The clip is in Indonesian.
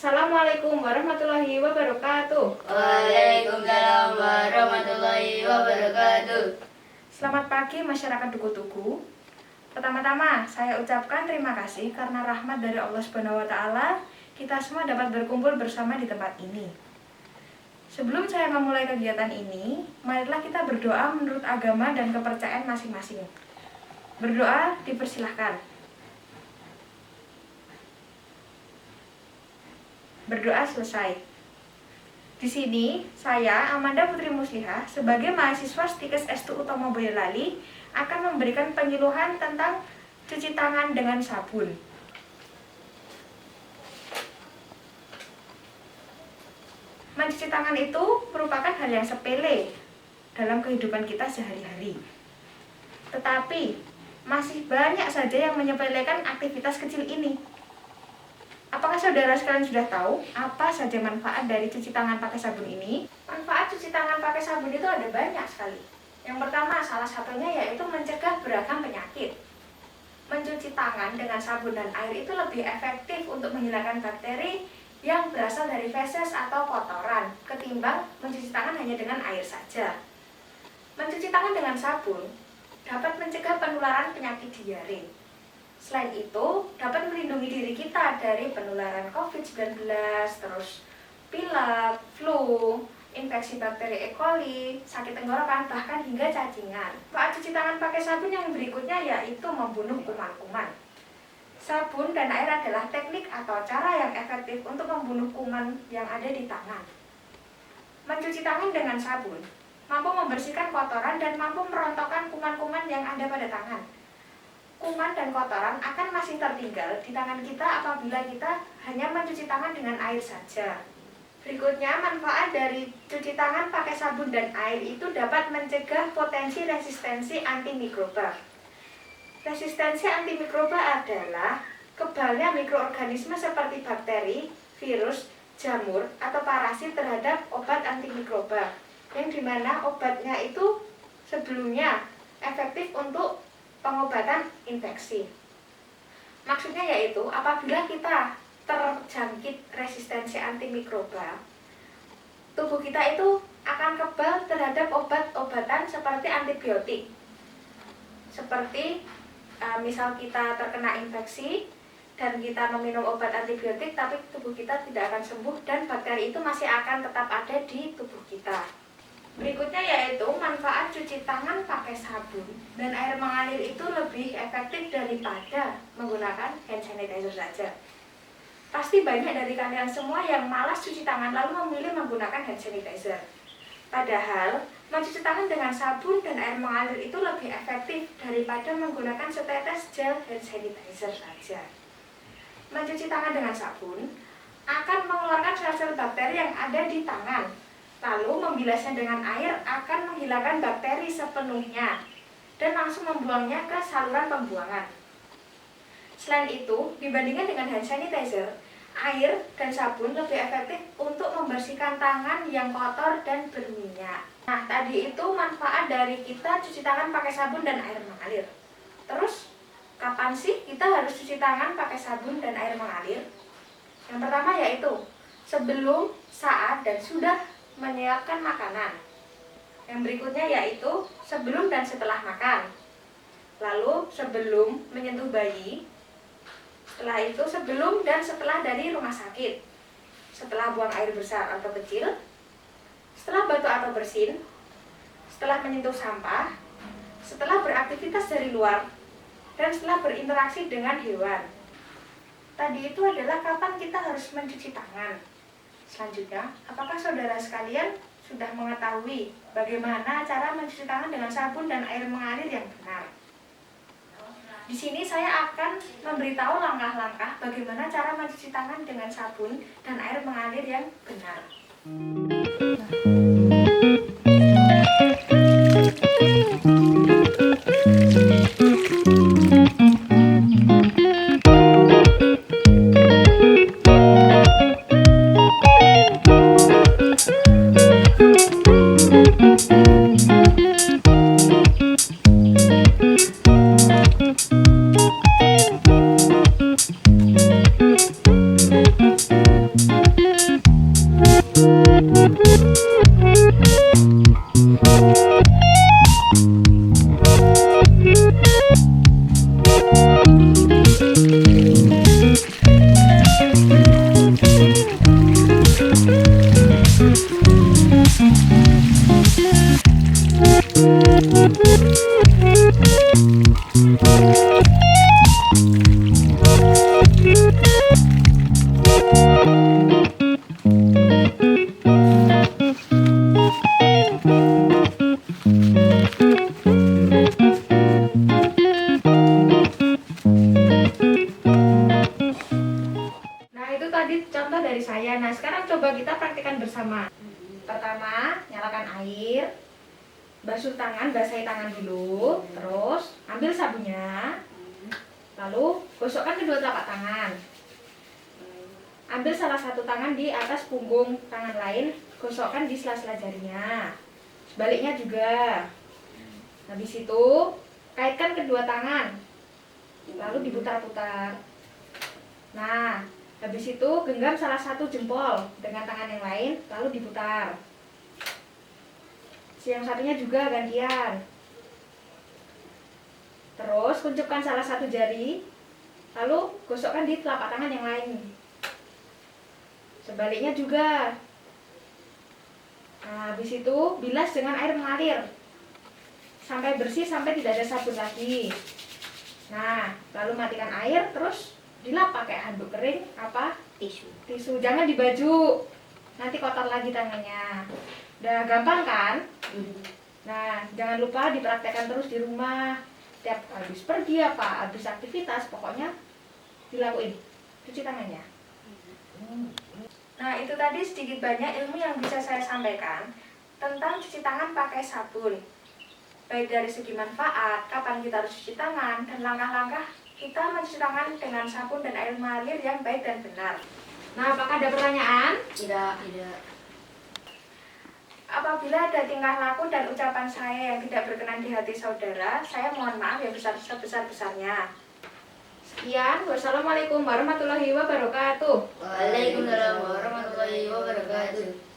Assalamualaikum warahmatullahi wabarakatuh. Waalaikumsalam warahmatullahi wabarakatuh. Selamat pagi masyarakat Duku Tugu. Pertama-tama saya ucapkan terima kasih karena rahmat dari Allah Subhanahu wa taala kita semua dapat berkumpul bersama di tempat ini. Sebelum saya memulai kegiatan ini, marilah kita berdoa menurut agama dan kepercayaan masing-masing. Berdoa dipersilahkan. Berdoa selesai. Di sini, saya, Amanda Putri Muslihah, sebagai mahasiswa Stikes S2 Utomo Boyolali, akan memberikan penyuluhan tentang cuci tangan dengan sabun. Mencuci tangan itu merupakan hal yang sepele dalam kehidupan kita sehari-hari. Tetapi, masih banyak saja yang menyepelekan aktivitas kecil ini. Apakah saudara sekalian sudah tahu apa saja manfaat dari cuci tangan pakai sabun ini? Manfaat cuci tangan pakai sabun itu ada banyak sekali. Yang pertama, salah satunya yaitu mencegah beragam penyakit. Mencuci tangan dengan sabun dan air itu lebih efektif untuk menghilangkan bakteri yang berasal dari feses atau kotoran, ketimbang mencuci tangan hanya dengan air saja. Mencuci tangan dengan sabun dapat mencegah penularan penyakit diare. Selain itu, dapat melindungi diri kita dari penularan COVID-19, terus pilek, flu, infeksi bakteri E. coli, sakit tenggorokan, bahkan hingga cacingan. Manfaat cuci tangan pakai sabun yang berikutnya yaitu membunuh kuman-kuman. Sabun dan air adalah teknik atau cara yang efektif untuk membunuh kuman yang ada di tangan. Mencuci tangan dengan sabun mampu membersihkan kotoran dan mampu merontokkan kuman-kuman yang ada pada tangan. Kuman dan kotoran akan masih tertinggal di tangan kita apabila kita hanya mencuci tangan dengan air saja. Berikutnya, manfaat dari cuci tangan pakai sabun dan air itu dapat mencegah potensi resistensi antimikroba. Resistensi antimikroba adalah kebalnya mikroorganisme seperti bakteri, virus, jamur, atau parasit terhadap obat antimikroba, yang dimana obatnya itu sebelumnya efektif untuk pengobatan infeksi. Maksudnya yaitu apabila kita terjangkit resistensi antimikroba, tubuh kita itu akan kebal terhadap obat-obatan seperti antibiotik. Seperti misal kita terkena infeksi dan kita meminum obat antibiotik, tapi tubuh kita tidak akan sembuh dan bakteri itu masih akan tetap ada di tubuh kita. Berikutnya yaitu manfaat cuci tangan pakai sabun dan air mengalir itu lebih efektif daripada menggunakan hand sanitizer saja. Pasti banyak dari kalian semua yang malas cuci tangan lalu memilih menggunakan hand sanitizer. Padahal, mencuci tangan dengan sabun dan air mengalir itu lebih efektif daripada menggunakan setetes gel hand sanitizer saja. Mencuci tangan dengan sabun akan mengeluarkan sel-sel bakteri yang ada di tangan. Lalu membilasnya dengan air akan menghilangkan bakteri sepenuhnya dan langsung membuangnya ke saluran pembuangan. Selain itu, dibandingkan dengan hand sanitizer, air dan sabun lebih efektif untuk membersihkan tangan yang kotor dan berminyak. Nah, tadi itu manfaat dari kita cuci tangan pakai sabun dan air mengalir. Terus, kapan sih kita harus cuci tangan pakai sabun dan air mengalir? Yang pertama yaitu sebelum, saat, dan sudah menyiapkan makanan. Yang berikutnya yaitu sebelum dan setelah makan. Lalu sebelum menyentuh bayi. Setelah itu sebelum dan setelah dari rumah sakit. Setelah buang air besar atau kecil. Setelah batuk atau bersin. Setelah menyentuh sampah. Setelah beraktivitas dari luar. Dan setelah berinteraksi dengan hewan. Tadi itu adalah kapan kita harus mencuci tangan. Selanjutnya, apakah saudara sekalian sudah mengetahui bagaimana cara mencuci tangan dengan sabun dan air mengalir yang benar? Di sini saya akan memberitahu langkah-langkah bagaimana cara mencuci tangan dengan sabun dan air mengalir yang benar. contoh dari saya. Nah, sekarang coba kita praktikkan bersama. Pertama, nyalakan air, basuh tangan, basahi tangan dulu, terus ambil sabunnya, lalu gosokkan kedua telapak tangan. Ambil salah satu tangan di atas punggung tangan lain, gosokkan di sela-sela jarinya. Sebaliknya juga. Habis itu, kaitkan kedua tangan, lalu diputar-putar. Nah, habis itu genggam salah satu jempol dengan tangan yang lain, lalu diputar. Yang satunya juga gantian. Terus kuncupkan salah satu jari, lalu gosokkan di telapak tangan yang lain. Sebaliknya juga. Nah, habis itu bilas dengan air mengalir sampai bersih, sampai tidak ada sabun lagi. Nah, lalu matikan air, terus dilap pakai handuk kering apa? Tisu. Jangan di baju, nanti kotor lagi tangannya. Udah gampang kan? Nah, jangan lupa dipraktekkan terus di rumah. Tiap habis pergi apa, habis aktivitas, pokoknya dilakuin. Cuci tangannya. Nah, itu tadi sedikit banyak ilmu yang bisa saya sampaikan tentang cuci tangan pakai sabun. Baik dari segi manfaat, kapan kita harus cuci tangan, dan langkah-langkah kita mencuci tangan dengan sabun dan air mengalir yang baik dan benar. Nah, apakah ada pertanyaan? Tidak. Apabila ada tingkah laku dan ucapan saya yang tidak berkenan di hati saudara, saya mohon maaf yang sebesar-besarnya. Sekian, wassalamualaikum warahmatullahi wabarakatuh. Waalaikumsalam warahmatullahi wabarakatuh.